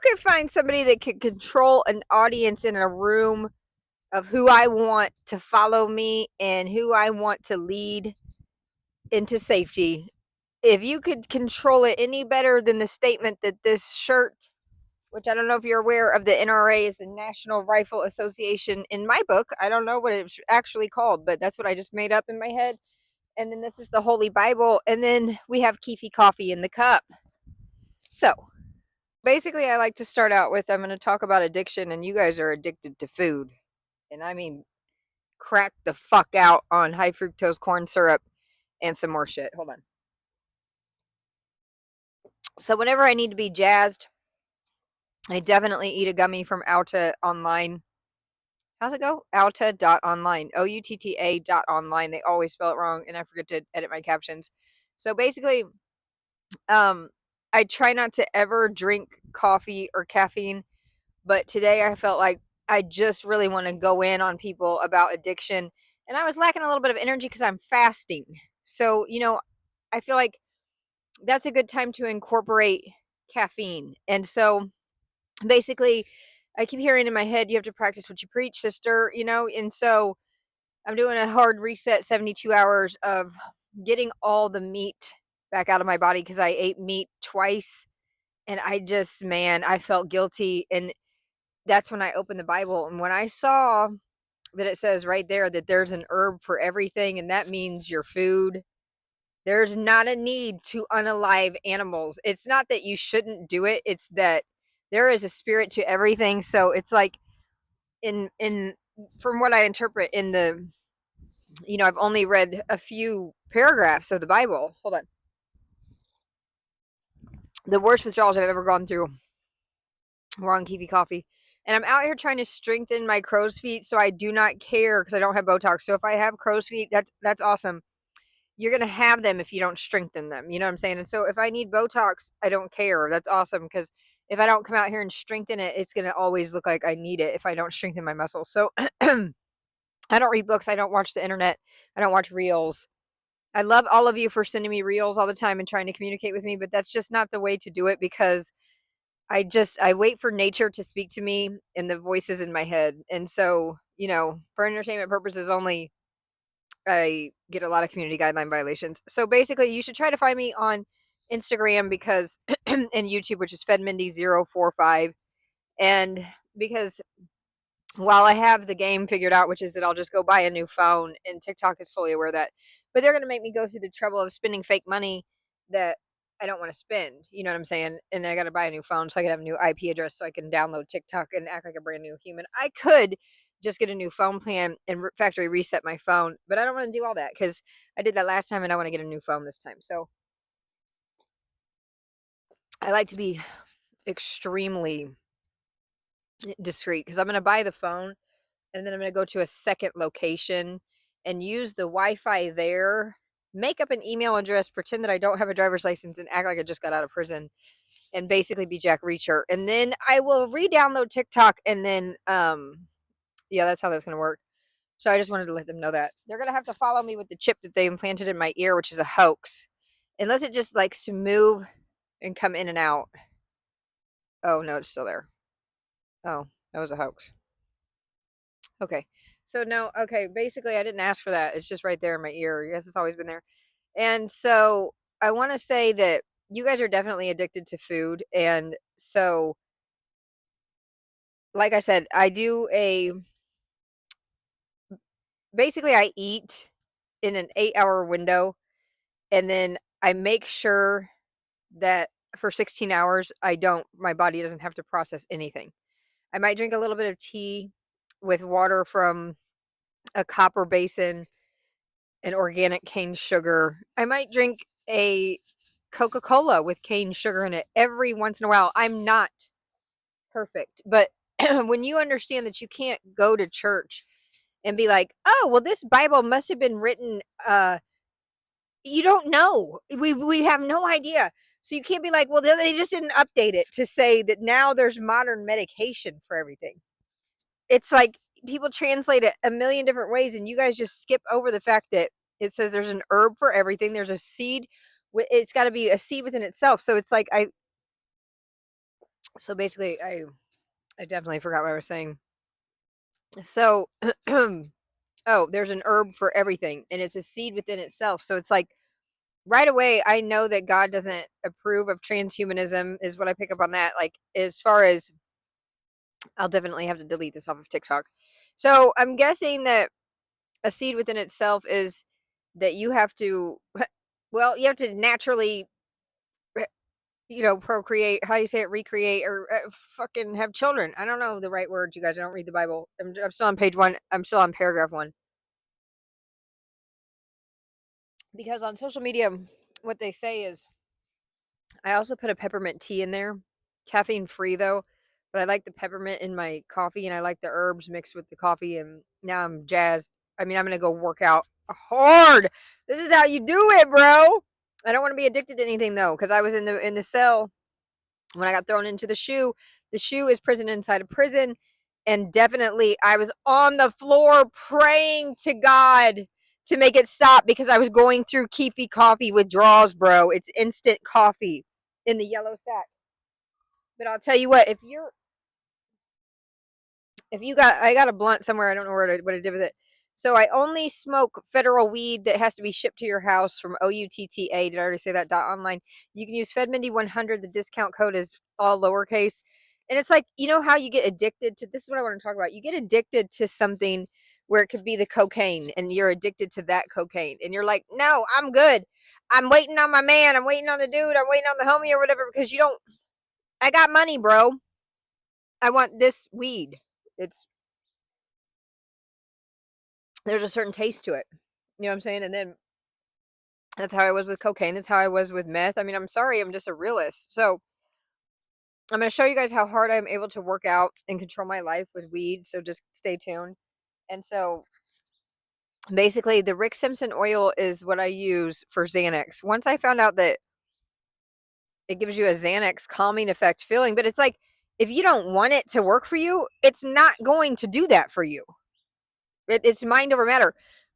could find somebody that could control an audience in a room of who I want to follow me and who I want to lead into safety, if you could control it any better than the statement that this shirt, which I don't know if you're aware of, the NRA is the National Rifle Association in my book. I don't know what it's actually called, but that's what I just made up in my head. And then this is the Holy Bible. And then we have Keefy coffee in the cup. So basically, I like to start out with I'm going to talk about addiction, and you guys are addicted to food. And I mean, crack the fuck out on high fructose corn syrup and some more shit. Hold on. So, whenever I need to be jazzed, I definitely eat a gummy from Alta Online. How's it go? Alta.online. OUTTA.online. They always spell it wrong, and I forget to edit my captions. So, basically, um, I try not to ever drink coffee or caffeine, but today I felt like I just really want to go in on people about addiction. And I was lacking a little bit of energy because I'm fasting. So, I feel like that's a good time to incorporate caffeine. And so basically, I keep hearing in my head, you have to practice what you preach, sister, and so I'm doing a hard reset 72 hours of getting all the meat back out of my body because I ate meat twice. And I felt guilty. And that's when I opened the Bible. And when I saw that it says right there that there's an herb for everything, and that means your food, there's not a need to unalive animals. It's not that you shouldn't do it, it's that there is a spirit to everything. So it's like in from what I interpret in the I've only read a few paragraphs of the Bible. Hold on. The worst withdrawals I've ever gone through were on Kiwi coffee. And I'm out here trying to strengthen my crow's feet, so I do not care because I don't have Botox. So if I have crow's feet, that's awesome. You're gonna have them if you don't strengthen them. You know what I'm saying? And so if I need Botox, I don't care. That's awesome because if I don't come out here and strengthen it, it's gonna always look like I need it if I don't strengthen my muscles. So I don't read books. I don't watch the internet. I don't watch reels. I love all of you for sending me reels all the time and trying to communicate with me, but that's just not the way to do it because I wait for nature to speak to me and the voices in my head. And so, for entertainment purposes only, I get a lot of community guideline violations. So basically, you should try to find me on Instagram because and YouTube, which is FedMindy045. And because while I have the game figured out, which is that I'll just go buy a new phone, and TikTok is fully aware of that, but they're going to make me go through the trouble of spending fake money that I don't want to spend. You know what I'm saying? And I got to buy a new phone so I can have a new IP address so I can download TikTok and act like a brand new human. I could just get a new phone plan and factory reset my phone, but I don't want to do all that because I did that last time and I want to get a new phone this time. So I like to be extremely discreet because I'm going to buy the phone and then I'm going to go to a second location and use the Wi-Fi there, make up an email address, pretend that I don't have a driver's license and act like I just got out of prison and basically be Jack Reacher. And then I will re-download TikTok and then, yeah, that's how that's going to work. So I just wanted to let them know that. They're going to have to follow me with the chip that they implanted in my ear, which is a hoax. Unless it just likes to move and come in and out. Oh, no, it's still there. Oh, that was a hoax. Okay. So no, okay, basically I didn't ask for that. It's just right there in my ear. Yes, it's always been there. And so I want to say that you guys are definitely addicted to food. And so like I said, basically I eat in an 8-hour window and then I make sure that for 16 hours my body doesn't have to process anything. I might drink a little bit of tea with water from a copper basin and organic cane sugar. I might drink a Coca-Cola with cane sugar in it every once in a while. I'm not perfect, but when you understand that you can't go to church and be like, "Oh, well this Bible must have been written you don't know. We have no idea." So you can't be like, "Well, they just didn't update it to say that now there's modern medication for everything." It's like people translate it a million different ways, and you guys just skip over the fact that it says there's an herb for everything. There's a seed. It's got to be a seed within itself. So it's like So basically, I definitely forgot what I was saying. So, oh, there's an herb for everything, and it's a seed within itself. So it's like right away, I know that God doesn't approve of transhumanism, is what I pick up on that. Like, as far as I'll definitely have to delete this off of TikTok. So I'm guessing that a seed within itself is that you have to, well, you have to naturally, procreate. How do you say it? Recreate or fucking have children. I don't know the right words, you guys. I don't read the Bible. I'm still on page one. I'm still on paragraph one. Because on social media, what they say is, I also put a peppermint tea in there, caffeine free though. But I like the peppermint in my coffee, and I like the herbs mixed with the coffee. And now I'm jazzed. I mean, I'm gonna go work out hard. This is how you do it, bro. I don't want to be addicted to anything though, because I was in the cell when I got thrown into the shoe. The shoe is prison inside a prison, and definitely I was on the floor praying to God to make it stop because I was going through Keefy coffee withdrawals, bro. It's instant coffee in the yellow sack. But I'll tell you what, if you got, I got a blunt somewhere. I don't know what I did with it. So I only smoke federal weed that has to be shipped to your house from OUTTA. Did I already say that? .online. You can use FedMindy100. The discount code is all lowercase. And it's like, you know how you get addicted to, this is what I want to talk about. You get addicted to something where it could be the cocaine, and you're addicted to that cocaine. And you're like, no, I'm good. I'm waiting on my man. I'm waiting on the dude. I'm waiting on the homie or whatever, because you don't, I got money, bro. I want this weed. It's, there's a certain taste to it. You know what I'm saying? And then that's how I was with cocaine. That's how I was with meth. I mean, I'm sorry, I'm just a realist. So I'm going to show you guys how hard I'm able to work out and control my life with weed. So just stay tuned. And so basically, the Rick Simpson oil is what I use for Xanax. Once I found out that it gives you a Xanax calming effect feeling, but it's like, if you don't want it to work for you, it's not going to do that for you. It's mind over matter.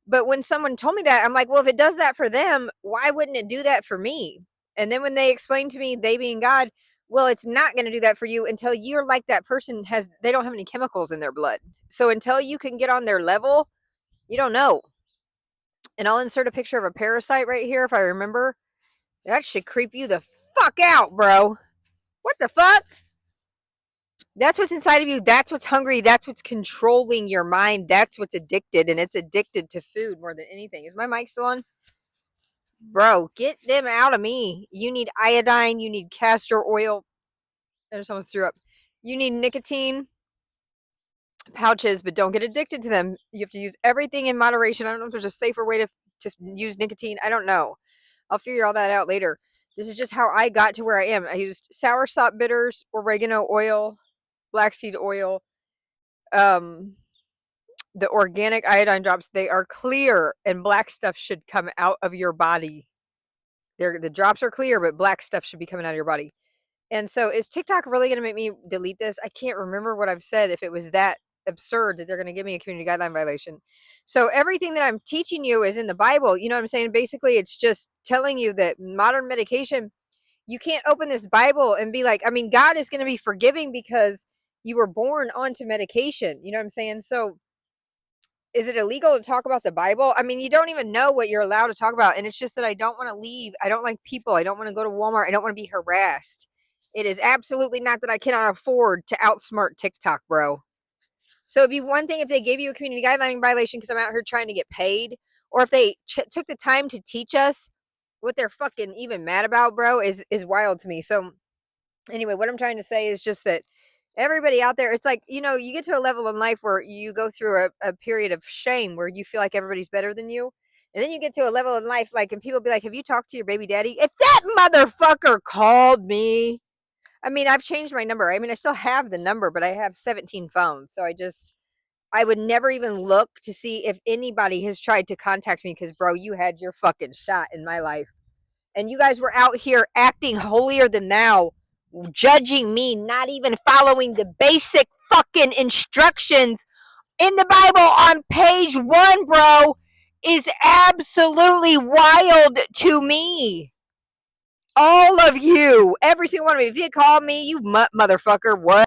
But when someone told me that, I'm like, well, if it does that for them, why wouldn't it do that for me? And then when they explained to me, they being God, well, it's not going to do that for you until you're like that person they don't have any chemicals in their blood. So until you can get on their level, you don't know. And I'll insert a picture of a parasite right here if I remember. That should creep you the fuck out, bro. What the fuck? That's what's inside of you. That's what's hungry. That's what's controlling your mind. That's what's addicted. And it's addicted to food more than anything. Is my mic still on? Bro, get them out of me. You need iodine. You need castor oil. I just almost threw up. You need nicotine pouches, but don't get addicted to them. You have to use everything in moderation. I don't know if there's a safer way to use nicotine. I don't know. I'll figure all that out later. This is just how I got to where I am. I used soursop bitters, oregano oil, black seed oil, the organic iodine drops. They are clear, and black stuff should come out of your body. The drops are clear, but black stuff should be coming out of your body. And so, is TikTok really going to make me delete this? I can't remember what I've said, if it was that absurd that they're going to give me a community guideline violation. So everything that I'm teaching you is in the Bible. You know what I'm saying? Basically, it's just telling you that modern medication, you can't open this Bible and be like, I mean, God is going to be forgiving because you were born onto medication. You know what I'm saying? So is it illegal to talk about the Bible? I mean, you don't even know what you're allowed to talk about. And it's just that I don't want to leave. I don't like people. I don't want to go to Walmart. I don't want to be harassed. It is absolutely not that I cannot afford to outsmart TikTok, bro. So it'd be one thing if they gave you a community guideline violation because I'm out here trying to get paid, or if they took the time to teach us what they're fucking even mad about, bro, is wild to me. So anyway, what I'm trying to say is just that everybody out there, it's like, you get to a level in life where you go through a period of shame where you feel like everybody's better than you. And then you get to a level in life, like, and people be like, have you talked to your baby daddy? If that motherfucker called me, I mean, I've changed my number. I mean, I still have the number, but I have 17 phones. So I would never even look to see if anybody has tried to contact me because, bro, you had your fucking shot in my life. And you guys were out here acting holier than thou, judging me, not even following the basic fucking instructions in the Bible on page 1, bro, is absolutely wild to me. All of you, every single one of you. If you call me, you motherfucker, what?